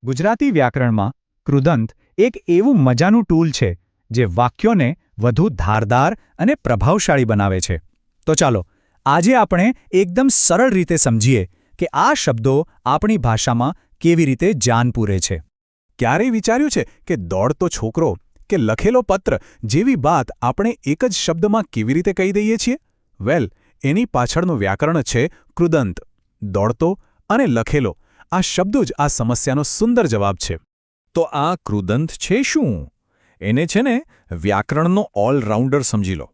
ગુજરાતી વ્યાકરણમાં કૃદંત એક એવું મજાનું ટૂલ છે જે વાક્યોને વધુ ધારદાર અને પ્રભાવશાળી બનાવે છે. તો ચાલો આજે આપણે એકદમ સરળ રીતે સમજીએ કે આ શબ્દો આપણી ભાષામાં કેવી રીતે જાન પૂરે છે. ક્યારેય વિચાર્યું છે કે દોડતો છોકરો કે લખેલો પત્ર જેવી વાત આપણે એક જ શબ્દમાં કેવી રીતે કહી દઈએ છીએ? વેલ, એની પાછળનું વ્યાકરણ છે કૃદંત. દોડતો અને લખેલો આ શબ્દો જ આ સમસ્યાનો સુંદર જવાબ છે. તો આ કૃદંત છે શું? એને છે ને વ્યાકરણનો ઓલરાઉન્ડર સમજી લો.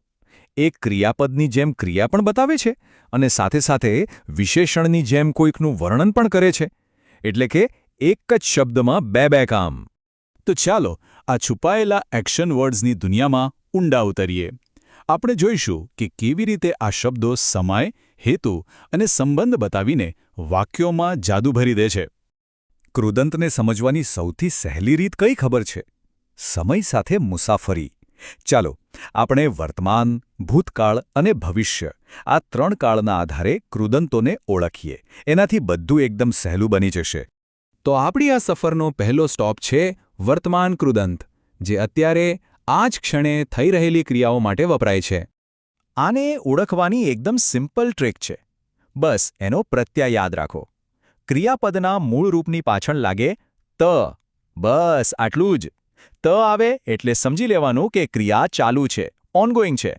એક ક્રિયાપદની જેમ ક્રિયા પણ બતાવે છે અને સાથે સાથે વિશેષણની જેમ કોઈકનું વર્ણન પણ કરે છે. એટલે કે એક જ શબ્દમાં બે કામ. તો ચાલો આ છુપાયેલા એક્શન વર્ડ્સની દુનિયામાં ઊંડા ઉતરીએ. આપણે જોઈશું કે કેવી રીતે આ શબ્દો સમય, હેતુ અને સંબંધ બતાવીને વાક્યોમાં જાદુ ભરી દે છે. કૃદંતને સમજવાની સૌથી સહેલી રીત કઈ ખબર છે? સમય સાથે મુસાફરી. ચાલો આપણે વર્તમાન, ભૂતકાળ અને ભવિષ્ય આ ત્રણ કાળના આધારે કૃદંતોને ઓળખીએ. એનાથી બધું એકદમ સહેલું બની જશે. તો આપણી આ સફરનો પહેલો સ્ટોપ છે વર્તમાન કૃદંત, જે અત્યારે આ જ ક્ષણે થઈ રહેલી ક્રિયાઓ માટે વપરાય છે. આને ઓળખવાની એકદમ સિમ્પલ ટ્રીક છે. બસ એનો પ્રત્યય યાદ રાખો. ક્રિયાપદના મૂળ રૂપની પાછળ લાગે ત. બસ આટલું જ. ત આવે એટલે સમજી લેવાનું કે ક્રિયા ચાલુ છે, ઓનગોઈંગ છે.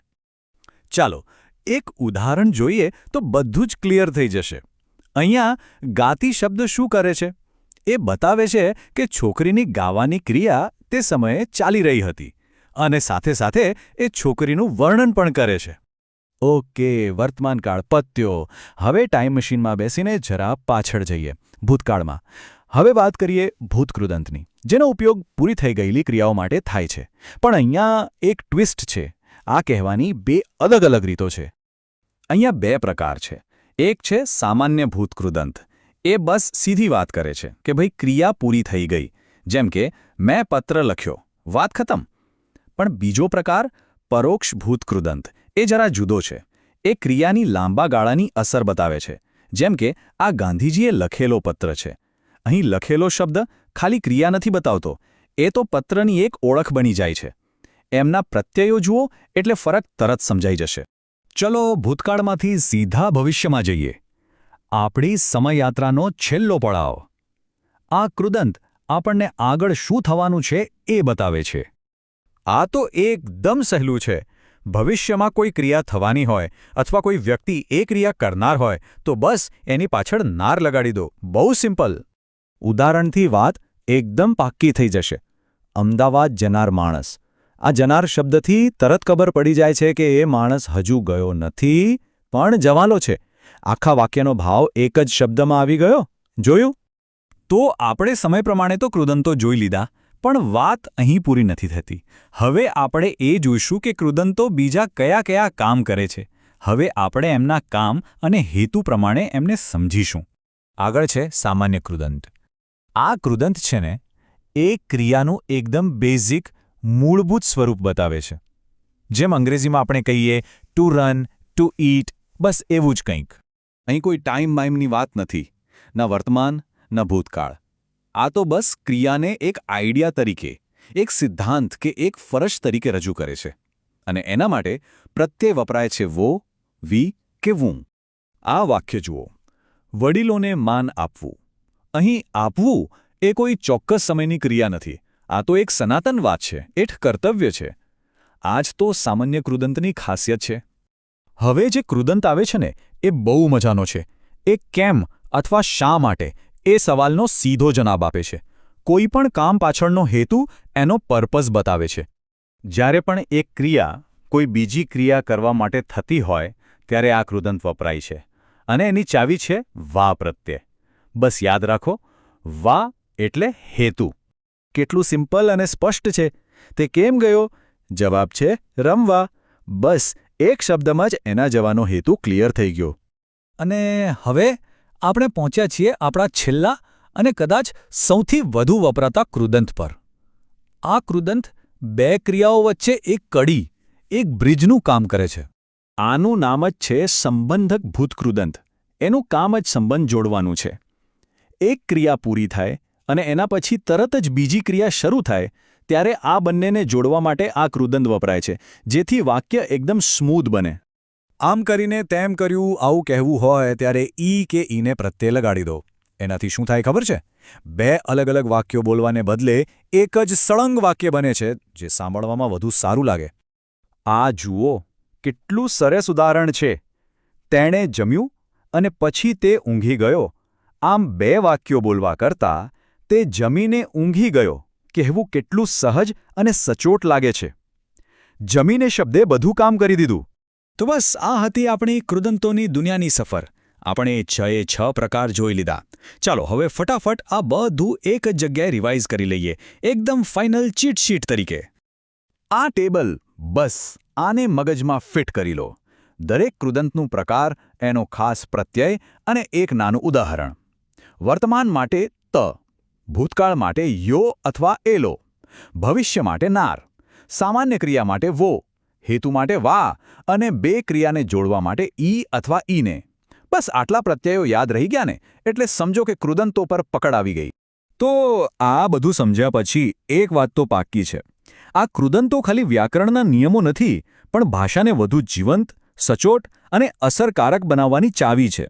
ચાલો એક ઉદાહરણ જોઈએ તો બધું જ ક્લિયર થઈ જશે. અહીંયા ગાતી શબ્દ શું કરે છે? એ બતાવે છે કે છોકરીની ગાવાની ક્રિયા તે સમયે ચાલી રહી હતી અને સાથે સાથે એ છોકરીનું વર્ણન પણ કરે છે. ઓકે, વર્તમાનકાળ પત્યો. હવે ટાઈમ મશીનમાં બેસીને જરા પાછળ જઈએ, ભૂતકાળમાં. હવે વાત કરીએ ભૂતકૃદંતની, જેનો ઉપયોગ પૂરી થઈ ગયેલી ક્રિયાઓ માટે થાય છે. પણ અહીંયા એક ટ્વિસ્ટ છે. આ કહેવાની બે અલગ અલગ રીતો છે. અહીંયા બે પ્રકાર છે. એક છે સામાન્ય ભૂતકૃદંત. એ બસ સીધી વાત કરે છે કે ભાઈ ક્રિયા પૂરી થઈ ગઈ, જેમ કે મેં પત્ર લખ્યો, વાત ખતમ. પણ બીજો પ્રકાર પરોક્ષ ભૂતકૃદંત. એ જરા જુદો છે. એ ક્રિયાની લાંબા ગાળાની અસર બતાવે છે. જેમ કે આ ગાંધીજીએ લખેલો પત્ર છે. અહીં લખેલો શબ્દ ખાલી ક્રિયા નથી બતાવતો, એ તો પત્રની એક ઓળખ બની જાય છે. એમના પ્રત્યયો જુઓ એટલે ફરક તરત સમજાઈ જશે. ચલો ભૂતકાળમાંથી સીધા ભવિષ્યમાં જઈએ. આપણી સમયયાત્રાનો છેલ્લો પડાવ. આ કૃદંત આપણને આગળ શું થવાનું છે એ બતાવે છે. આ તો એકદમ સહેલું છે. ભવિષ્યમાં કોઈ ક્રિયા થવાની હોય અથવા કોઈ વ્યક્તિ એ ક્રિયા કરનાર હોય તો બસ એની પાછળ નાર લગાડી દો. બહુ સિમ્પલ. ઉદાહરણથી વાત એકદમ પાક્કી થઈ જશે. અમદાવાદ જનાર માણસ. આ જનાર શબ્દથી તરત ખબર પડી જાય છે કે એ માણસ હજુ ગયો નથી, પણ જવાનો છે. આખા વાક્યનો ભાવ એક જ શબ્દમાં આવી ગયો. જોયું? તો આપણે સમય પ્રમાણે તો કૃદંતો જોઈ લીધા, પણ વાત અહીં પૂરી નથી થતી. હવે આપણે એ જોઈશું કે કૃદંતો બીજા કયા કયા કામ કરે છે. હવે આપણે એમના કામ અને હેતુ પ્રમાણે એમને સમજીશું. આગળ છે સામાન્ય કૃદંત. આ કૃદંત છે ને એ ક્રિયાનું એકદમ બેઝિક, મૂળભૂત સ્વરૂપ બતાવે છે. જેમ અંગ્રેજીમાં આપણે કહીએ ટુ રન, ટુ ઈટ, બસ એવું જ કંઈક. અહીં કોઈ ટાઈમ બાઈમની વાત નથી, ન વર્તમાન ન ભૂતકાળ. આ તો બસ ક્રિયાને એક આઈડિયા તરીકે, એક સિદ્ધાંત કે એક ફરજ તરીકે રજૂ કરે છે. અને એના માટે પ્રત્યય વપરાય છે વો, વી કે હું. આ વાક્ય જુઓ. વડીલોને માન આપવું. અહીં આપવું એ કોઈ ચોક્કસ સમયની ક્રિયા નથી. આ તો એક સનાતન વાત છે, એક કર્તવ્ય છે. આ જ તો સામાન્ય કૃદંતની ખાસિયત છે. હવે જે કૃદંત આવે છે ને એ બહુ મજાનો છે. એ કેમ અથવા શા માટે એ સવાલનો સીધો જવાબ આપે છે. કોઈ પણ કામ પાછળનો હેતુ એનો પર્પઝ બતાવે છે. જ્યારે પણ એક ક્રિયા કોઈ બીજી ક્રિયા કરવા માટે થતી હોય ત્યારે આ કૃદંત વપરાય છે. અને એની ચાવી છે વા પ્રત્યય. બસ યાદ રાખો, વા એટલે હેતુ. કેટલું સિમ્પલ અને સ્પષ્ટ છે. તે કેમ ગયો? જવાબ છે રમવા. બસ એક શબ્દમાં જ એના જવાનો હેતુ ક્લિયર થઈ ગયો. અને હવે આપણે પહોંચ્યા છીએ આપણા છેલ્લા અને કદાચ સૌથી વધુ વપરાતા કૃદંત પર. આ કૃદંત બે ક્રિયાઓ વચ્ચે એક કડી, એક બ્રિજનું કામ કરે છે. આનું નામ જ છે સંબંધક ભૂતકૃદંત. એનું કામ જ સંબંધ જોડવાનું છે. એક ક્રિયા પૂરી થાય અને એના પછી તરત જ બીજી ક્રિયા શરૂ થાય ત્યારે આ બંનેને જોડવા માટે આ કૃદંત વપરાય છે, જેથી વાક્ય એકદમ સ્મૂધ બને. આમ કરીને તેમ કર્યું આવું કહેવું હોય ત્યારે ઈ કે ઈને પ્રત્યય લગાડી દો. એનાથી શું થાય ખબર છે? બે અલગ અલગ વાક્યો બોલવાને બદલે એક જ સળંગ વાક્ય બને છે, જે સાંભળવામાં વધુ સારું લાગે. આ જુઓ, કેટલું સરસ ઉદાહરણ છે. તેણે જમ્યું અને પછી તે ઊંઘી ગયો. આમ બે વાક્યો બોલવા કરતાં તે જમીને ઊંઘી ગયો કહેવું કેટલું સહજ અને સચોટ લાગે છે. જમીને શબ્દે બધું કામ કરી દીધું. તો બસ આ હતી આપણી કૃદંતોની દુનિયાની સફર. આપણે 6 પ્રકાર જોઈ લીધા. ચાલો હવે ફટાફટ આ બધું એક જ જગ્યાએ રિવાઇઝ કરી લઈએ, એકદમ ફાઇનલ ચીટ શીટ તરીકે. આ ટેબલ, બસ આને મગજમાં ફિટ કરી લો. દરેક કૃદંતનું પ્રકાર, એનો ખાસ પ્રત્યય અને એક નાનું ઉદાહરણ. વર્તમાન માટે ત, ભૂતકાળ માટે યો અથવા એલો, ભવિષ્ય માટે નાર, સામાન્ય ક્રિયા માટે વો, હેતુ માટે વા અને બે ક્રિયાને જોડવા માટે ઈ અથવા ઈને. બસ આટલા પ્રત્યયો યાદ રહી ગયા ને, એટલે સમજો કે કૃદંતો પર પકડ આવી ગઈ. તો આ બધું સમજ્યા પછી એક વાત તો પાક્કી છે. આ કૃદંતો ખાલી વ્યાકરણના નિયમો નથી, પણ ભાષાને વધુ જીવંત, સચોટ અને અસરકારક બનાવવાની ચાવી છે.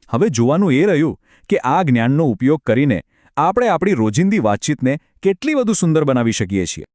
હવે જોવાનું એ રહ્યું કે આ જ્ઞાનનો ઉપયોગ કરીને આપણે આપણી રોજિંદી વાતચીતને કેટલી વધુ સુંદર બનાવી શકીએ છીએ.